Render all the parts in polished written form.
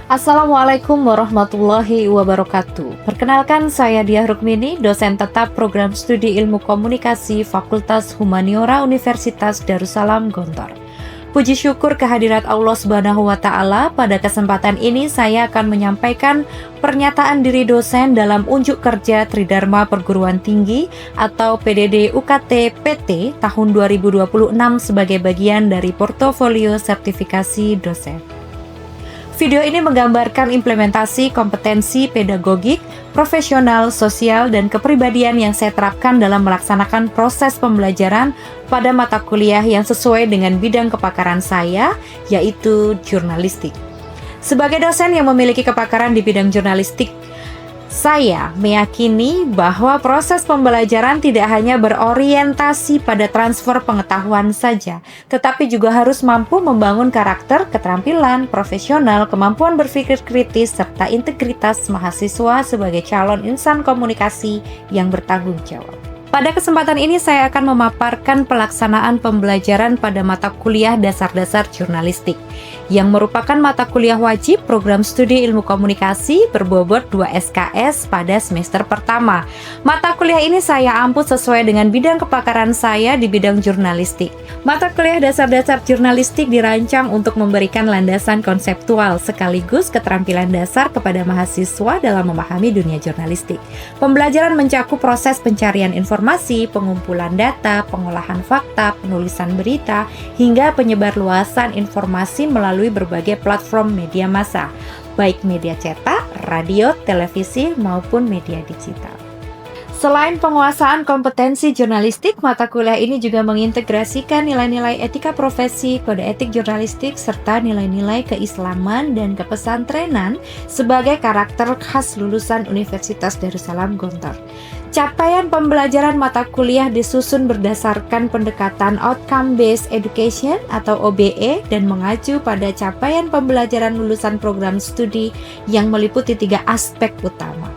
Assalamualaikum warahmatullahi wabarakatuh. Perkenalkan, saya Diah Rukmini, dosen tetap Program Studi Ilmu Komunikasi Fakultas Humaniora Universitas Darussalam Gontor. Puji syukur kehadirat Allah Subhanahu wa Ta'ala. Pada kesempatan ini saya akan menyampaikan pernyataan diri dosen dalam unjuk kerja Tridharma Perguruan Tinggi atau PDD UKT PT tahun 2026 sebagai bagian dari portofolio sertifikasi dosen. Video ini menggambarkan implementasi kompetensi pedagogik, profesional, sosial, dan kepribadian yang saya terapkan dalam melaksanakan proses pembelajaran pada mata kuliah yang sesuai dengan bidang kepakaran saya, yaitu jurnalistik. Sebagai dosen yang memiliki kepakaran di bidang jurnalistik, saya meyakini bahwa proses pembelajaran tidak hanya berorientasi pada transfer pengetahuan saja, tetapi juga harus mampu membangun karakter, keterampilan, profesional, kemampuan berpikir kritis, serta integritas mahasiswa sebagai calon insan komunikasi yang bertanggung jawab. Pada kesempatan ini saya akan memaparkan pelaksanaan pembelajaran pada mata kuliah dasar-dasar jurnalistik yang merupakan mata kuliah wajib Program Studi Ilmu Komunikasi berbobot 2 SKS pada semester pertama. Mata kuliah ini saya ampu sesuai dengan bidang kepakaran saya di bidang jurnalistik. Mata kuliah dasar-dasar jurnalistik dirancang untuk memberikan landasan konseptual sekaligus keterampilan dasar kepada mahasiswa dalam memahami dunia jurnalistik. Pembelajaran mencakup proses pencarian informasi, pengumpulan data, pengolahan fakta, penulisan berita, hingga penyebarluasan informasi melalui berbagai platform media massa, baik media cetak, radio, televisi, maupun media digital. Selain penguasaan kompetensi jurnalistik, mata kuliah ini juga mengintegrasikan nilai-nilai etika profesi, kode etik jurnalistik, serta nilai-nilai keislaman dan kepesantrenan sebagai karakter khas lulusan Universitas Darussalam Gontor. Capaian pembelajaran mata kuliah disusun berdasarkan pendekatan Outcome Based Education atau OBE dan mengacu pada capaian pembelajaran lulusan program studi yang meliputi 3 aspek utama.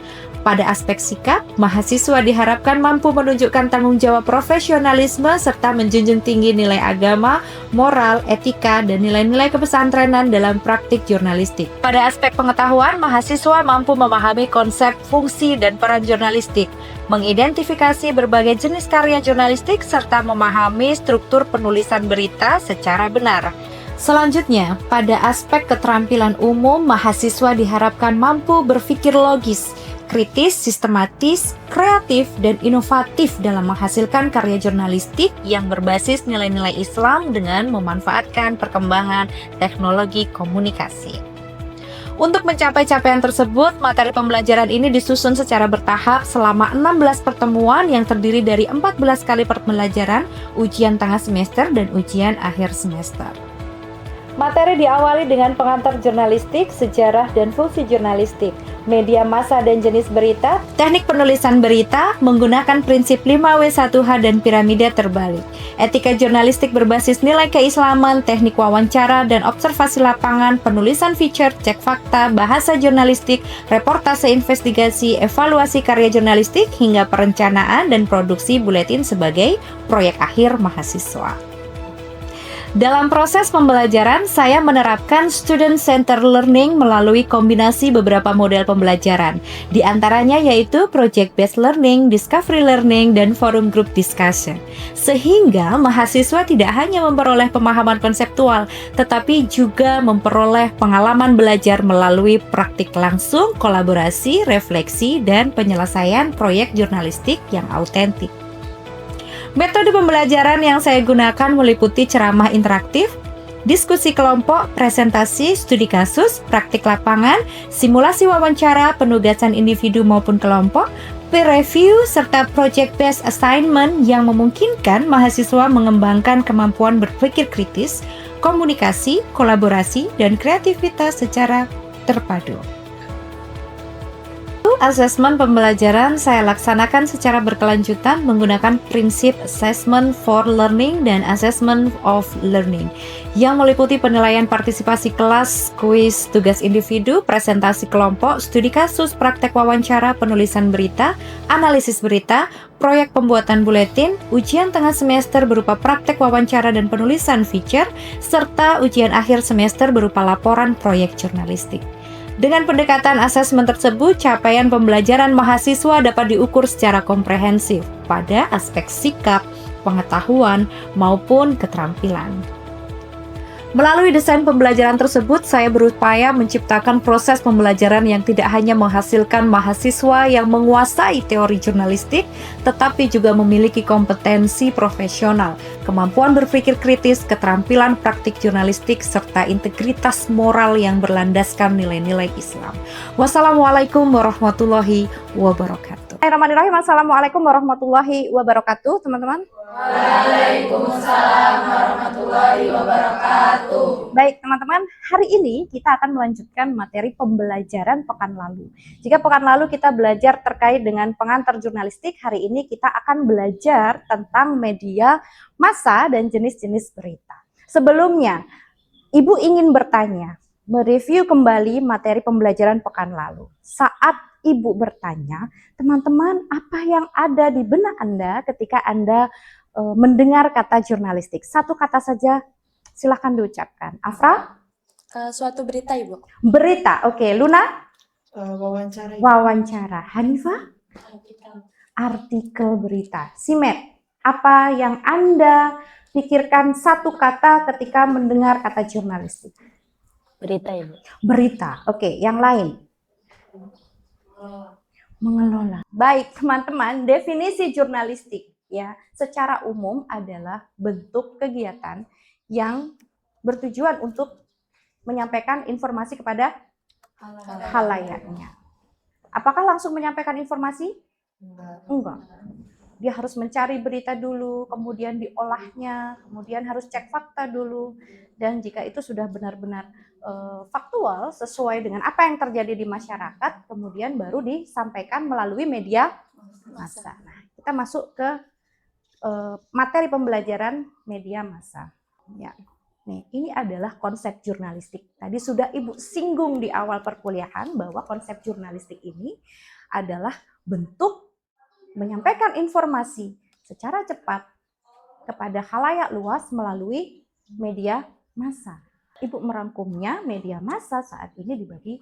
Pada aspek sikap, mahasiswa diharapkan mampu menunjukkan tanggung jawab profesionalisme serta menjunjung tinggi nilai agama, moral, etika, dan nilai-nilai kepesantrenan dalam praktik jurnalistik. Pada aspek pengetahuan, mahasiswa mampu memahami konsep, fungsi, dan peran jurnalistik, mengidentifikasi berbagai jenis karya jurnalistik, serta memahami struktur penulisan berita secara benar. Selanjutnya, pada aspek keterampilan umum, mahasiswa diharapkan mampu berpikir logis, kritis, sistematis, kreatif, dan inovatif dalam menghasilkan karya jurnalistik yang berbasis nilai-nilai Islam dengan memanfaatkan perkembangan teknologi komunikasi. Untuk mencapai capaian tersebut, materi pembelajaran ini disusun secara bertahap selama 16 pertemuan yang terdiri dari 14 kali pembelajaran, ujian tengah semester, dan ujian akhir semester. Materi diawali dengan pengantar jurnalistik, sejarah dan fungsi jurnalistik, media massa dan jenis berita, teknik penulisan berita, menggunakan prinsip 5W1H dan piramida terbalik, etika jurnalistik berbasis nilai keislaman, teknik wawancara dan observasi lapangan, penulisan feature, cek fakta, bahasa jurnalistik, reportase investigasi, evaluasi karya jurnalistik, hingga perencanaan dan produksi buletin sebagai proyek akhir mahasiswa. Dalam proses pembelajaran, saya menerapkan student-centered learning melalui kombinasi beberapa model pembelajaran. Di antaranya yaitu project-based learning, discovery learning, dan forum group discussion. Sehingga mahasiswa tidak hanya memperoleh pemahaman konseptual, tetapi juga memperoleh pengalaman belajar melalui praktik langsung, kolaborasi, refleksi, dan penyelesaian proyek jurnalistik yang autentik. Metode pembelajaran yang saya gunakan meliputi ceramah interaktif, diskusi kelompok, presentasi, studi kasus, praktik lapangan, simulasi wawancara, penugasan individu maupun kelompok, peer review, serta project-based assignment yang memungkinkan mahasiswa mengembangkan kemampuan berpikir kritis, komunikasi, kolaborasi, dan kreativitas secara terpadu. Asesmen pembelajaran saya laksanakan secara berkelanjutan menggunakan prinsip assessment for learning dan assessment of learning yang meliputi penilaian partisipasi kelas, kuis, tugas individu, presentasi kelompok, studi kasus, praktek wawancara, penulisan berita, analisis berita, proyek pembuatan buletin, ujian tengah semester berupa praktek wawancara dan penulisan feature, serta ujian akhir semester berupa laporan proyek jurnalistik. Dengan pendekatan asesmen tersebut, capaian pembelajaran mahasiswa dapat diukur secara komprehensif pada aspek sikap, pengetahuan, maupun keterampilan. Melalui desain pembelajaran tersebut, saya berupaya menciptakan proses pembelajaran yang tidak hanya menghasilkan mahasiswa yang menguasai teori jurnalistik, tetapi juga memiliki kompetensi profesional, kemampuan berpikir kritis, keterampilan praktik jurnalistik, serta integritas moral yang berlandaskan nilai-nilai Islam. Wassalamualaikum warahmatullahi wabarakatuh. Bismillahirrahmanirrahim. Assalamualaikum warahmatullahi wabarakatuh, teman-teman. Waalaikumsalam warahmatullahi wabarakatuh. Baik teman-teman, hari ini kita akan melanjutkan materi pembelajaran pekan lalu. Jika pekan lalu kita belajar terkait dengan pengantar jurnalistik, hari ini kita akan belajar tentang media massa dan jenis-jenis berita. Sebelumnya, Ibu ingin bertanya, mereview kembali materi pembelajaran pekan lalu. Saat Ibu bertanya, teman-teman, apa yang ada di benak Anda ketika Anda mendengar kata jurnalistik? Satu kata saja, silahkan diucapkan. Afra? Suatu berita, Ibu. Berita, oke. Luna? Wawancara. Wawancara. Hanifah? Artikel berita. Simet, apa yang Anda pikirkan satu kata ketika mendengar kata jurnalistik? Berita, Ibu. Berita, oke. Yang lain? Mengelola. Baik, teman-teman, definisi jurnalistik ya secara umum adalah bentuk kegiatan yang bertujuan untuk menyampaikan informasi kepada khalayaknya. Apakah langsung menyampaikan informasi? Enggak. Dia harus mencari berita dulu, kemudian diolahnya, kemudian harus cek fakta dulu, dan jika itu sudah benar-benar faktual sesuai dengan apa yang terjadi di masyarakat, kemudian baru disampaikan melalui media massa. Nah, kita masuk ke materi pembelajaran media massa. Ya, nih ini adalah konsep jurnalistik. Tadi sudah Ibu singgung di awal perkuliahan bahwa konsep jurnalistik ini adalah bentuk menyampaikan informasi secara cepat kepada khalayak luas melalui media massa. Ibu merangkumnya, media massa saat ini dibagi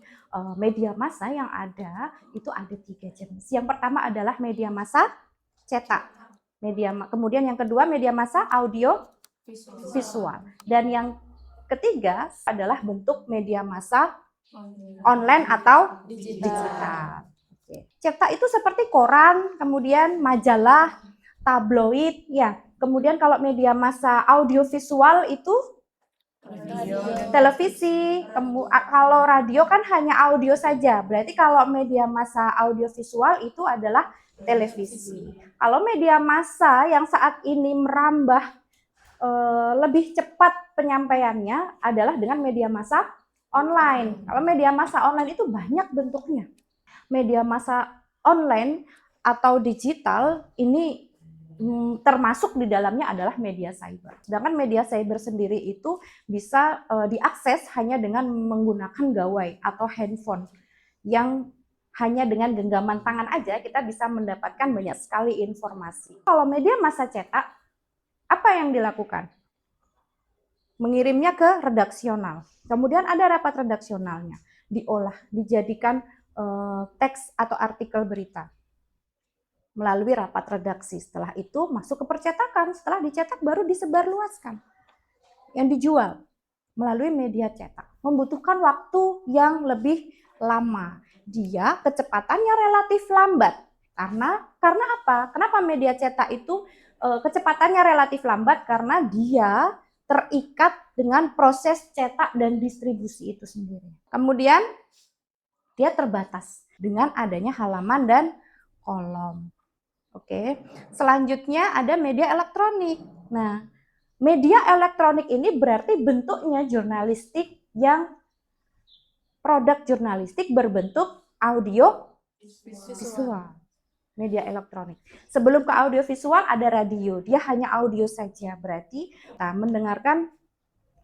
media massa yang ada itu ada 3 jenis. Yang pertama adalah media massa cetak, kemudian yang kedua media massa audio visual, dan yang ketiga adalah bentuk media massa online atau digital. Cetak itu seperti koran, kemudian majalah, tabloid, ya. Kemudian kalau media massa audiovisual itu televisi, kalau radio kan hanya audio saja. Berarti kalau media massa audiovisual itu adalah televisi. Kalau media massa yang saat ini merambah lebih cepat penyampaiannya adalah dengan media massa online. Kalau media massa online itu banyak bentuknya. Media massa online atau digital ini termasuk di dalamnya adalah media cyber. Sedangkan media cyber sendiri itu bisa diakses hanya dengan menggunakan gawai atau handphone yang hanya dengan genggaman tangan aja kita bisa mendapatkan banyak sekali informasi. Kalau media massa cetak, apa yang dilakukan? Mengirimnya ke redaksional. Kemudian ada rapat redaksionalnya, diolah, dijadikan teks atau artikel berita melalui rapat redaksi. Setelah itu masuk ke percetakan. Setelah dicetak baru disebarluaskan. Yang dijual melalui media cetak. Membutuhkan waktu yang lebih lama. Dia kecepatannya relatif lambat. Karena apa? Kenapa media cetak itu kecepatannya relatif lambat? Karena dia terikat dengan proses cetak dan distribusi itu sendiri. Kemudian dia terbatas dengan adanya halaman dan kolom. Oke. Selanjutnya ada media elektronik. Nah, media elektronik ini berarti bentuknya jurnalistik yang produk jurnalistik berbentuk audio visual. Media elektronik. Sebelum ke audio visual ada radio, dia hanya audio saja. Berarti kita mendengarkan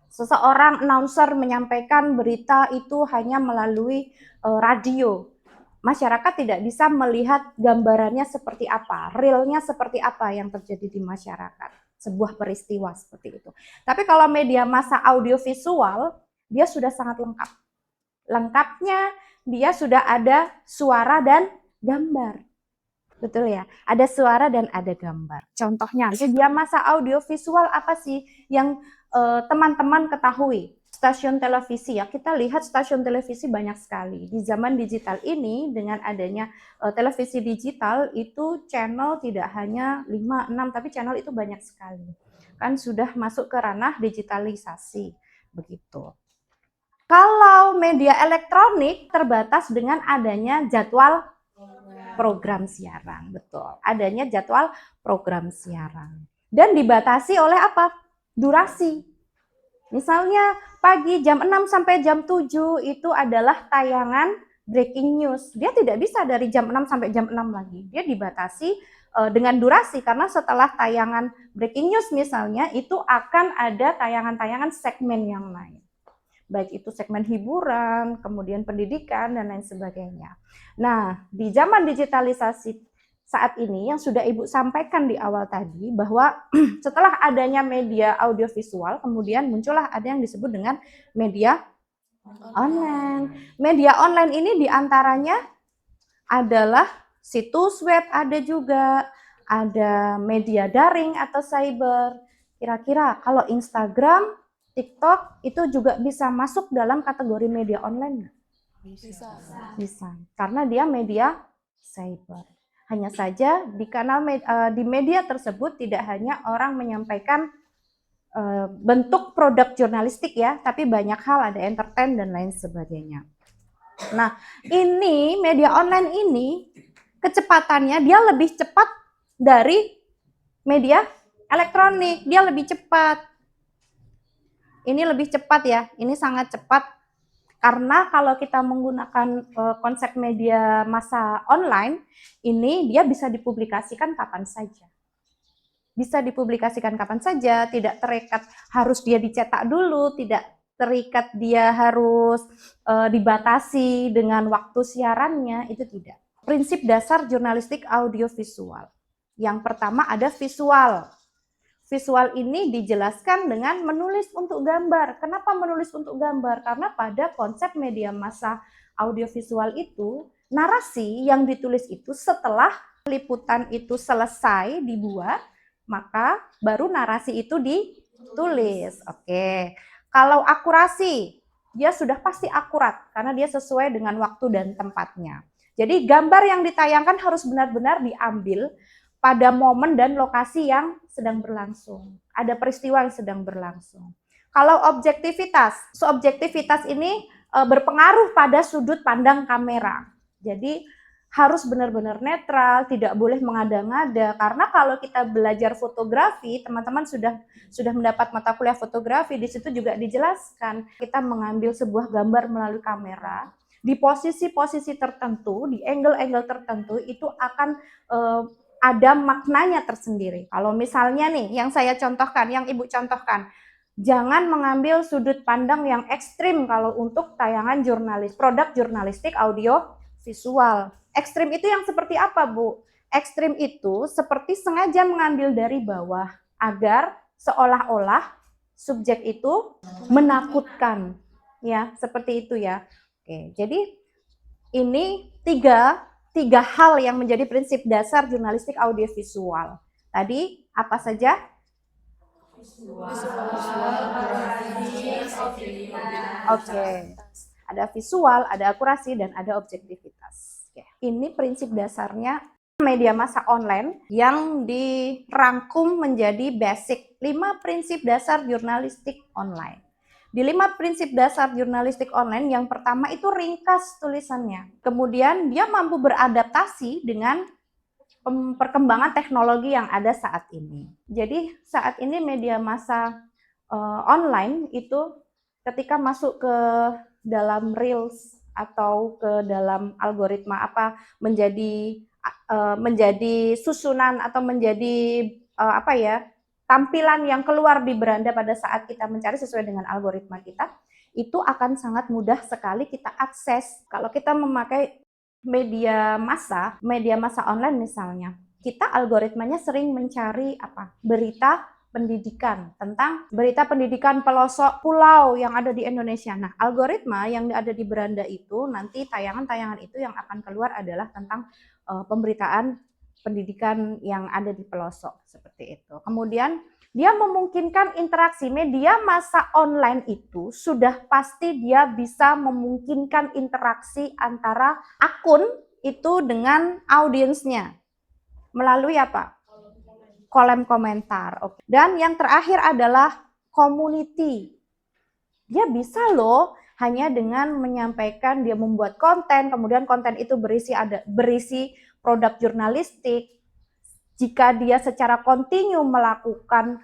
seseorang announcer menyampaikan berita itu hanya melalui radio. Masyarakat tidak bisa melihat gambarannya seperti apa, realnya seperti apa yang terjadi di masyarakat. Sebuah peristiwa seperti itu. Tapi kalau media massa audio visual, dia sudah sangat lengkap. Lengkapnya dia sudah ada suara dan gambar. Betul ya? Ada suara dan ada gambar. Contohnya, media massa audiovisual apa sih yang teman-teman ketahui? Stasiun televisi ya, kita lihat stasiun televisi banyak sekali. Di zaman digital ini, dengan adanya televisi digital, itu channel tidak hanya 5, 6, tapi channel itu banyak sekali. Kan sudah masuk ke ranah digitalisasi, begitu. Kalau media elektronik terbatas dengan adanya jadwal program siaran, betul. Adanya jadwal program siaran. Dan dibatasi oleh apa? Durasi. Misalnya pagi jam 6 sampai jam 7 itu adalah tayangan breaking news. Dia tidak bisa dari jam 6 sampai jam 6 lagi. Dia dibatasi dengan durasi karena setelah tayangan breaking news misalnya itu akan ada tayangan-tayangan segmen yang lain. Baik itu segmen hiburan, kemudian pendidikan, dan lain sebagainya. Nah, di zaman digitalisasi saat ini yang sudah Ibu sampaikan di awal tadi, bahwa setelah adanya media audiovisual, kemudian muncullah ada yang disebut dengan media online. Media online ini diantaranya adalah situs web, ada juga, ada media daring atau cyber. Kira-kira kalau Instagram, TikTok itu juga bisa masuk dalam kategori media online nggak? Bisa. Karena dia media cyber. Hanya saja di kanal di media tersebut tidak hanya orang menyampaikan bentuk produk jurnalistik ya, tapi banyak hal, ada entertain dan lain sebagainya. Nah, ini media online ini kecepatannya dia lebih cepat dari media elektronik, dia lebih cepat. Ini lebih cepat ya, ini sangat cepat karena kalau kita menggunakan konsep media massa online, ini dia bisa dipublikasikan kapan saja. Bisa dipublikasikan kapan saja, tidak terikat harus dia dicetak dulu, tidak terikat dia harus dibatasi dengan waktu siarannya, itu tidak. Prinsip dasar jurnalistik audiovisual. Yang pertama ada visual. Visual ini dijelaskan dengan menulis untuk gambar. Kenapa menulis untuk gambar? Karena pada konsep media massa audiovisual itu, narasi yang ditulis itu setelah liputan itu selesai dibuat, maka baru narasi itu ditulis. Oke. Kalau akurasi, dia sudah pasti akurat karena dia sesuai dengan waktu dan tempatnya. Jadi gambar yang ditayangkan harus benar-benar diambil pada momen dan lokasi yang sedang berlangsung. Ada peristiwa yang sedang berlangsung. Kalau objektivitas, subjektivitas ini berpengaruh pada sudut pandang kamera. Jadi harus benar-benar netral, tidak boleh mengada-ngada. Karena kalau kita belajar fotografi, teman-teman sudah mendapat mata kuliah fotografi, di situ juga dijelaskan kita mengambil sebuah gambar melalui kamera di posisi-posisi tertentu, di angle-angle tertentu itu akan ada maknanya tersendiri. Kalau misalnya nih, yang saya contohkan, yang Ibu contohkan, jangan mengambil sudut pandang yang ekstrim kalau untuk tayangan jurnalis, produk jurnalistik audio visual. Ekstrim itu yang seperti apa, Bu? Ekstrim itu seperti sengaja mengambil dari bawah agar seolah-olah subjek itu menakutkan. Ya, seperti itu ya. Oke, jadi ini tiga hal yang menjadi prinsip dasar jurnalistik audiovisual. Tadi apa saja? Oke. Ada visual, ada akurasi, dan ada objektivitas. Oke. Ini prinsip dasarnya media massa online yang dirangkum menjadi basic 5 prinsip dasar jurnalistik online. Di 5 prinsip dasar jurnalistik online, yang pertama itu ringkas tulisannya. Kemudian dia mampu beradaptasi dengan perkembangan teknologi yang ada saat ini. Jadi saat ini media massa online itu ketika masuk ke dalam reels atau ke dalam algoritma menjadi susunan atau menjadi tampilan yang keluar di beranda pada saat kita mencari sesuai dengan algoritma kita, itu akan sangat mudah sekali kita akses. Kalau kita memakai media massa online misalnya, kita algoritmanya sering mencari berita pendidikan, tentang berita pendidikan pelosok pulau yang ada di Indonesia. Nah, algoritma yang ada di beranda itu, nanti tayangan-tayangan itu yang akan keluar adalah tentang pemberitaan pendidikan yang ada di pelosok, seperti itu. Kemudian dia memungkinkan interaksi. Media massa online itu sudah pasti dia bisa memungkinkan interaksi antara akun itu dengan audiensnya. Melalui apa? Kolom komentar. Oke. Dan yang terakhir adalah community. Dia bisa loh hanya dengan menyampaikan, dia membuat konten, kemudian konten itu berisi produk jurnalistik. Jika dia secara kontinu melakukan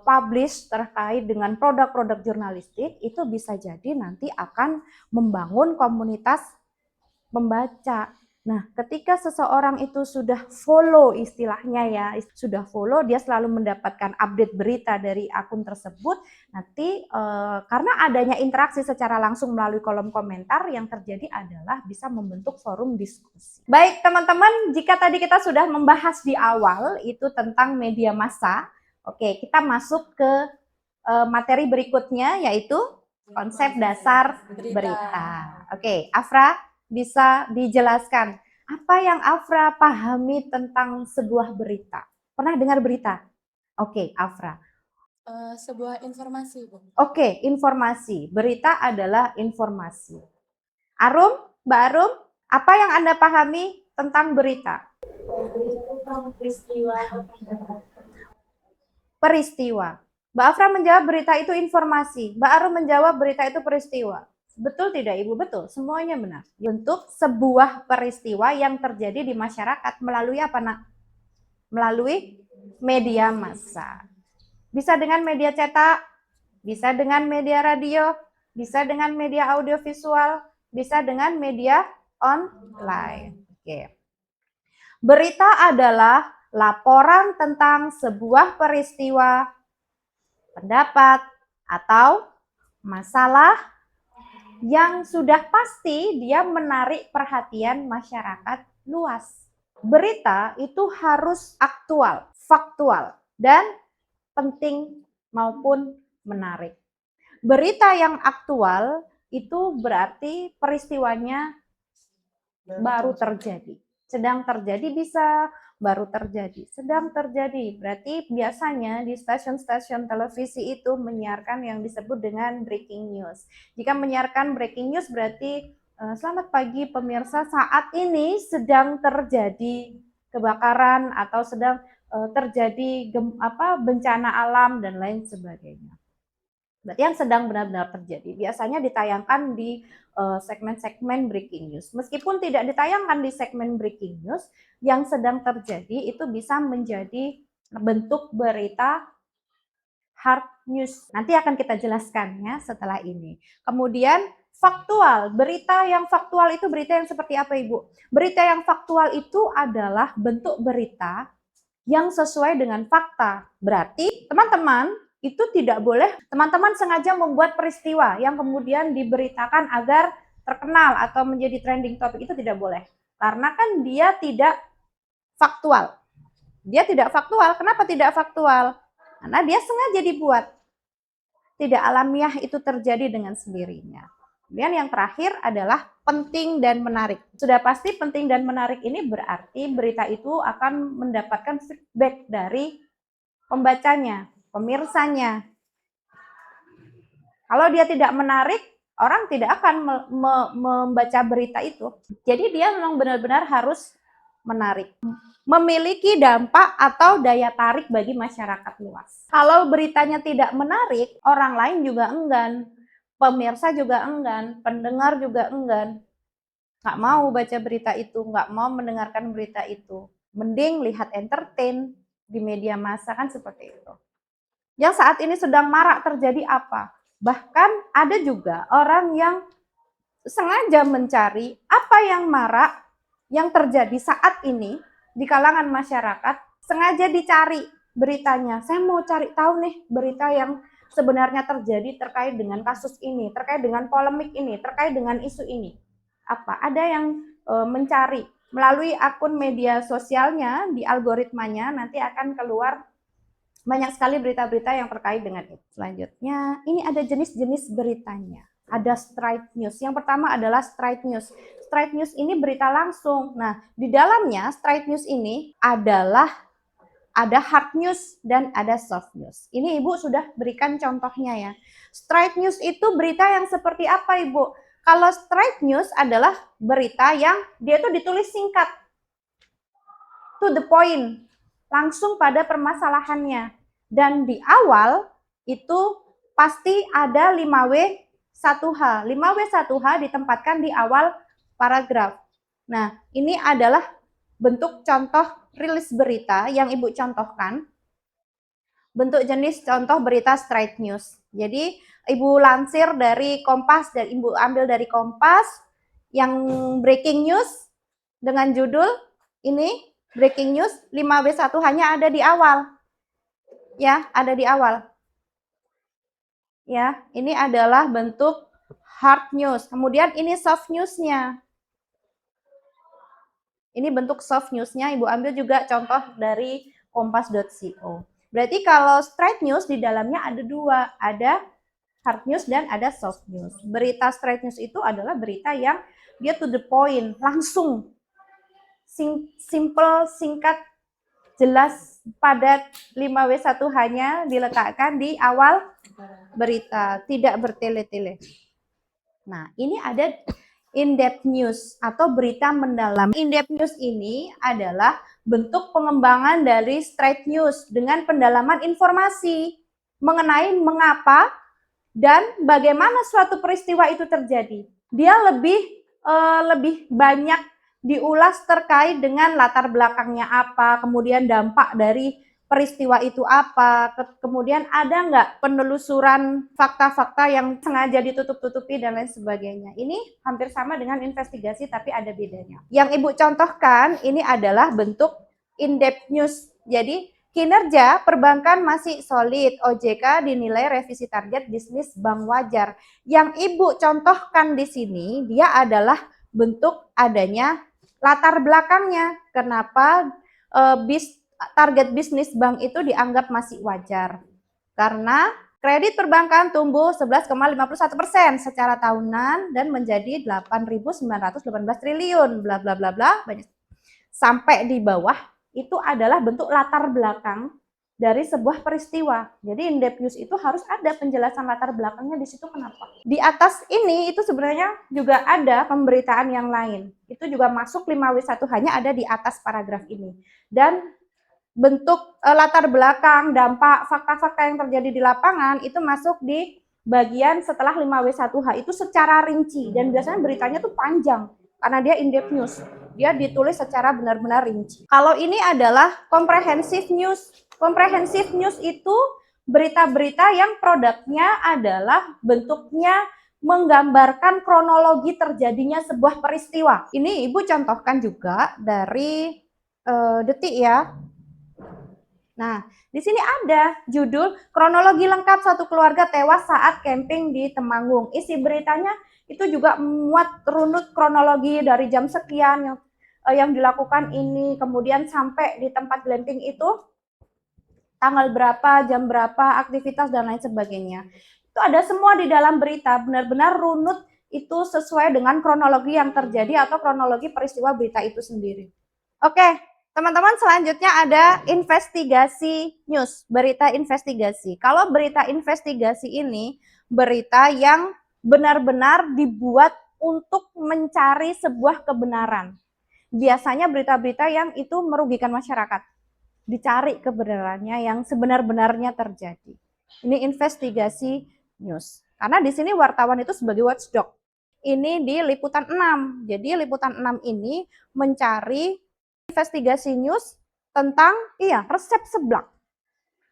publish terkait dengan produk-produk jurnalistik, itu bisa jadi nanti akan membangun komunitas membaca. Nah, ketika seseorang itu sudah follow, istilahnya ya, sudah follow, dia selalu mendapatkan update berita dari akun tersebut. Nanti karena adanya interaksi secara langsung melalui kolom komentar, yang terjadi adalah bisa membentuk forum diskusi. Baik teman-teman, jika tadi kita sudah membahas di awal itu tentang media massa, oke, kita masuk ke materi berikutnya, yaitu konsep dasar berita. Oke, Afra, bisa dijelaskan apa yang Afra pahami tentang sebuah berita? Pernah dengar berita? Oke, Afra. Sebuah informasi, Bu. Oke, informasi. Berita adalah informasi. Arum, Mbak Arum, apa yang Anda pahami tentang berita? Peristiwa. Mbak Afra menjawab berita itu informasi. Mbak Arum menjawab berita itu peristiwa. Betul tidak Ibu? Betul, semuanya benar. Untuk sebuah peristiwa yang terjadi di masyarakat melalui apa, Nak? Melalui media massa. Bisa dengan media cetak, bisa dengan media radio, bisa dengan media audiovisual, bisa dengan media online. Oke. Berita adalah laporan tentang sebuah peristiwa, pendapat, atau masalah yang sudah pasti dia menarik perhatian masyarakat luas. Berita itu harus aktual, faktual, dan penting maupun menarik. Berita yang aktual itu berarti peristiwanya baru terjadi. Sedang terjadi bisa, baru terjadi, sedang terjadi. Berarti biasanya di stasiun-stasiun televisi itu menyiarkan yang disebut dengan breaking news. Jika menyiarkan breaking news berarti selamat pagi pemirsa, saat ini sedang terjadi kebakaran atau sedang terjadi bencana alam dan lain sebagainya. Berarti yang sedang benar-benar terjadi. Biasanya ditayangkan di segmen-segmen breaking news. Meskipun tidak ditayangkan di segmen breaking news, yang sedang terjadi itu bisa menjadi bentuk berita hard news. Nanti akan kita jelaskan ya setelah ini. Kemudian faktual. Berita yang faktual itu berita yang seperti apa, Ibu? Berita yang faktual itu adalah bentuk berita yang sesuai dengan fakta. Berarti teman-teman itu tidak boleh teman-teman sengaja membuat peristiwa yang kemudian diberitakan agar terkenal atau menjadi trending topik, itu tidak boleh. Karena kan dia tidak faktual. Dia tidak faktual. Kenapa tidak faktual? Karena dia sengaja dibuat. Tidak alamiah itu terjadi dengan sendirinya. Kemudian yang terakhir adalah penting dan menarik. Sudah pasti penting dan menarik ini berarti berita itu akan mendapatkan feedback dari pembacanya, pemirsanya. Kalau dia tidak menarik, orang tidak akan membaca berita itu. Jadi dia memang benar-benar harus menarik. Memiliki dampak atau daya tarik bagi masyarakat luas. Kalau beritanya tidak menarik, orang lain juga enggan. Pemirsa juga enggan, pendengar juga enggan. Nggak mau baca berita itu, nggak mau mendengarkan berita itu. Mending lihat entertain di media massa, kan seperti itu. Yang saat ini sedang marak terjadi apa? Bahkan ada juga orang yang sengaja mencari apa yang marak yang terjadi saat ini di kalangan masyarakat, sengaja dicari beritanya. Saya mau cari tahu nih berita yang sebenarnya terjadi terkait dengan kasus ini, terkait dengan polemik ini, terkait dengan isu ini. Apa? Ada yang mencari melalui akun media sosialnya, di algoritmanya nanti akan keluar Banyak sekali berita-berita yang terkait dengan itu. Selanjutnya, ini ada jenis-jenis beritanya. Ada straight news. Yang pertama adalah straight news. Straight news ini berita langsung. Nah, di dalamnya straight news ini adalah ada hard news dan ada soft news. Ini Ibu sudah berikan contohnya ya. Straight news itu berita yang seperti apa Ibu? Kalau straight news adalah berita yang dia tuh ditulis singkat, to the point, langsung pada permasalahannya. Dan di awal itu pasti ada 5W1H. 5W1H ditempatkan di awal paragraf. Nah, ini adalah bentuk contoh rilis berita yang Ibu contohkan. Bentuk jenis contoh berita straight news. Jadi, Ibu lansir dari Kompas dan Ibu ambil dari Kompas yang breaking news dengan judul ini breaking news 5W1 hanya ada di awal. Ya, ada di awal. Ya, ini adalah bentuk hard news. Kemudian ini soft news-nya. Ini bentuk soft news-nya, Ibu ambil juga contoh dari kompas.co. Berarti kalau straight news di dalamnya ada dua, ada hard news dan ada soft news. Berita straight news itu adalah berita yang dia to the point, langsung, simple, singkat, jelas, padat, 5W1 hanya diletakkan di awal berita, tidak bertele-tele. Nah, ini ada in-depth news atau berita mendalam. In-depth news ini adalah bentuk pengembangan dari straight news dengan pendalaman informasi mengenai mengapa dan bagaimana suatu peristiwa itu terjadi. Dia lebih banyak diulas terkait dengan latar belakangnya apa, kemudian dampak dari peristiwa itu apa, kemudian ada nggak penelusuran fakta-fakta yang sengaja ditutup-tutupi dan lain sebagainya. Ini hampir sama dengan investigasi tapi ada bedanya. Yang Ibu contohkan ini adalah bentuk in-depth news. Jadi kinerja perbankan masih solid, OJK dinilai revisi target bisnis bank wajar. Yang Ibu contohkan di sini, dia adalah bentuk adanya latar belakangnya. Kenapa target bisnis bank itu dianggap masih wajar? Karena kredit perbankan tumbuh 11,51% secara tahunan dan menjadi 8.918 triliun, bla bla bla bla, banyak. Sampai di bawah itu adalah bentuk latar belakang dari sebuah peristiwa. Jadi in-depth news itu harus ada penjelasan latar belakangnya di situ kenapa. Di atas ini itu sebenarnya juga ada pemberitaan yang lain. Itu juga masuk 5W1 hanya ada di atas paragraf ini. Dan bentuk latar belakang, dampak, fakta-fakta yang terjadi di lapangan itu masuk di bagian setelah 5W1H itu secara rinci. Dan biasanya beritanya tuh panjang karena dia in-depth news. Dia ditulis secara benar-benar rinci. Kalau ini adalah comprehensive news. Comprehensive news itu berita-berita yang produknya adalah bentuknya menggambarkan kronologi terjadinya sebuah peristiwa. Ini Ibu contohkan juga dari Detik ya. Nah, di sini ada judul kronologi lengkap satu keluarga tewas saat camping di Temanggung. Isi beritanya itu juga muat runut kronologi dari jam sekian yang dilakukan ini, kemudian sampai di tempat glamping itu tanggal berapa, jam berapa, aktivitas dan lain sebagainya. Itu ada semua di dalam berita, benar-benar runut itu sesuai dengan kronologi yang terjadi atau kronologi peristiwa berita itu sendiri. Oke, teman-teman, selanjutnya ada investigasi news, berita investigasi. Kalau berita investigasi ini berita yang benar-benar dibuat untuk mencari sebuah kebenaran. Biasanya berita-berita yang itu merugikan masyarakat. Dicari kebenarannya yang sebenar-benarnya terjadi. Ini investigasi news. Karena di sini wartawan itu sebagai watchdog. Ini di liputan 6. Jadi liputan 6 ini mencari investigasi news tentang resep seblak.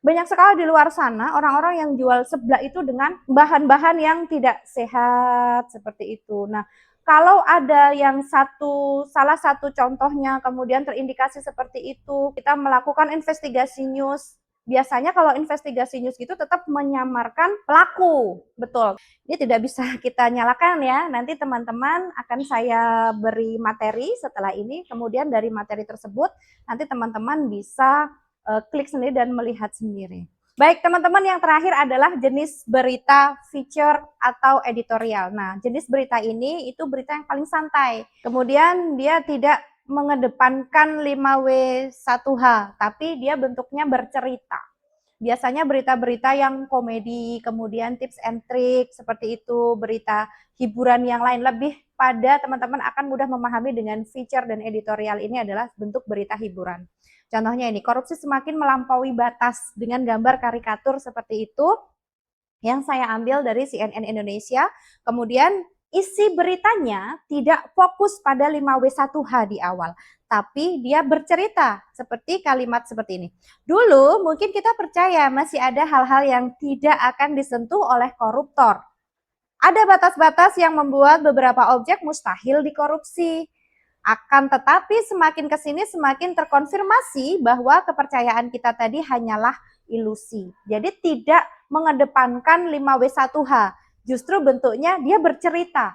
Banyak sekali di luar sana orang-orang yang jual seblak itu dengan bahan-bahan yang tidak sehat seperti itu. Nah, kalau ada yang salah satu contohnya kemudian terindikasi seperti itu, kita melakukan investigasi news. Biasanya kalau investigasi news itu tetap menyamarkan pelaku, betul. Ini tidak bisa kita nyalakan ya, nanti teman-teman akan saya beri materi setelah ini, kemudian dari materi tersebut nanti teman-teman bisa klik sendiri dan melihat sendiri. Baik, teman-teman, yang terakhir adalah jenis berita feature atau editorial. Nah, jenis berita ini itu berita yang paling santai. Kemudian dia tidak mengedepankan 5W1H, tapi dia bentuknya bercerita. Biasanya berita-berita yang komedi, kemudian tips and trick seperti itu, berita hiburan yang lain, lebih pada teman-teman akan mudah memahami dengan feature dan editorial ini adalah bentuk berita hiburan. Contohnya ini, korupsi semakin melampaui batas dengan gambar karikatur seperti itu yang saya ambil dari CNN Indonesia. Kemudian isi beritanya tidak fokus pada 5W1H di awal, tapi dia bercerita seperti kalimat seperti ini. Dulu mungkin kita percaya masih ada hal-hal yang tidak akan disentuh oleh koruptor. Ada batas-batas yang membuat beberapa objek mustahil dikorupsi. Akan tetapi semakin kesini semakin terkonfirmasi bahwa kepercayaan kita tadi hanyalah ilusi. Jadi tidak mengedepankan 5W1H. Justru bentuknya dia bercerita.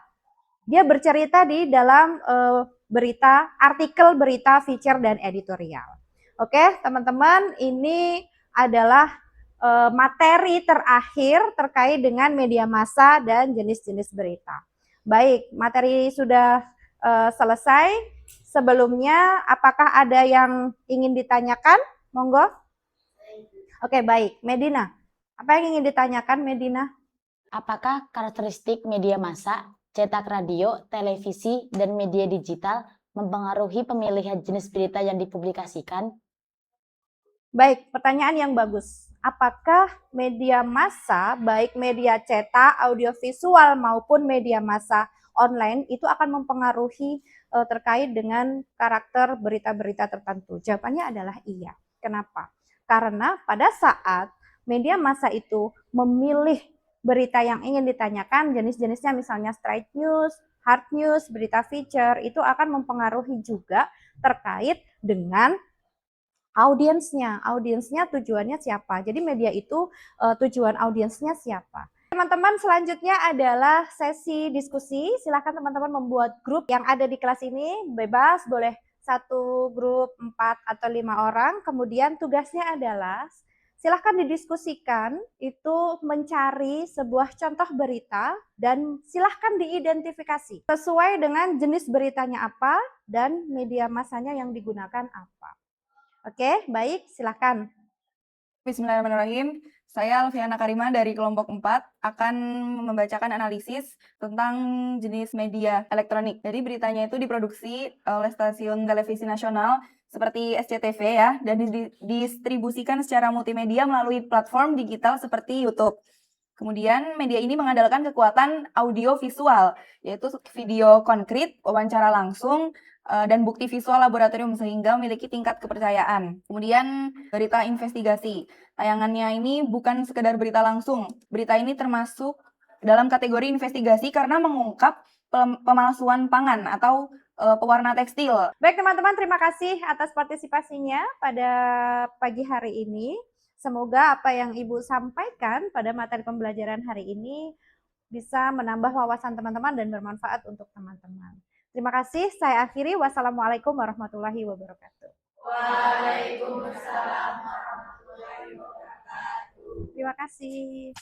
Dia bercerita di dalam berita, artikel berita, feature, dan editorial. Oke, teman-teman, ini adalah materi terakhir terkait dengan media massa dan jenis-jenis berita. Baik, materi sudah selesai. Sebelumnya, apakah ada yang ingin ditanyakan? Monggo. Oke, baik. Medina, apa yang ingin ditanyakan, Medina? Apakah karakteristik media massa, cetak radio, televisi, dan media digital mempengaruhi pemilihan jenis berita yang dipublikasikan? Baik, pertanyaan yang bagus. Apakah media massa, baik media cetak, audiovisual maupun media massa online itu akan mempengaruhi terkait dengan karakter berita-berita tertentu? Jawabannya adalah iya. Kenapa? Karena pada saat media massa itu memilih berita yang ingin ditanyakan, jenis-jenisnya misalnya straight news, hard news, berita feature, itu akan mempengaruhi juga terkait dengan audiensnya. Audiensnya tujuannya siapa? Jadi media itu tujuan audiensnya siapa? Teman-teman, selanjutnya adalah sesi diskusi. Silahkan teman-teman membuat grup yang ada di kelas ini, bebas, boleh satu grup 4 atau 5 orang. Kemudian tugasnya adalah silahkan didiskusikan, itu mencari sebuah contoh berita dan silahkan diidentifikasi sesuai dengan jenis beritanya apa dan media massanya yang digunakan apa. Oke, baik, silahkan. Bismillahirrahmanirrahim. Saya Alfiana Karima dari kelompok 4 akan membacakan analisis tentang jenis media elektronik. Jadi beritanya itu diproduksi oleh stasiun televisi nasional seperti SCTV ya, dan didistribusikan secara multimedia melalui platform digital seperti YouTube. Kemudian media ini mengandalkan kekuatan audio visual, yaitu video konkret, wawancara langsung, dan bukti visual laboratorium sehingga memiliki tingkat kepercayaan. Kemudian berita investigasi. Tayangannya ini bukan sekedar berita langsung. Berita ini termasuk dalam kategori investigasi karena mengungkap pemalsuan pangan atau pewarna tekstil. Baik teman-teman, terima kasih atas partisipasinya pada pagi hari ini. Semoga apa yang Ibu sampaikan pada materi pembelajaran hari ini bisa menambah wawasan teman-teman dan bermanfaat untuk teman-teman. Terima kasih, saya akhiri. Wassalamualaikum warahmatullahi wabarakatuh. Waalaikumsalam warahmatullahi wabarakatuh. Terima kasih.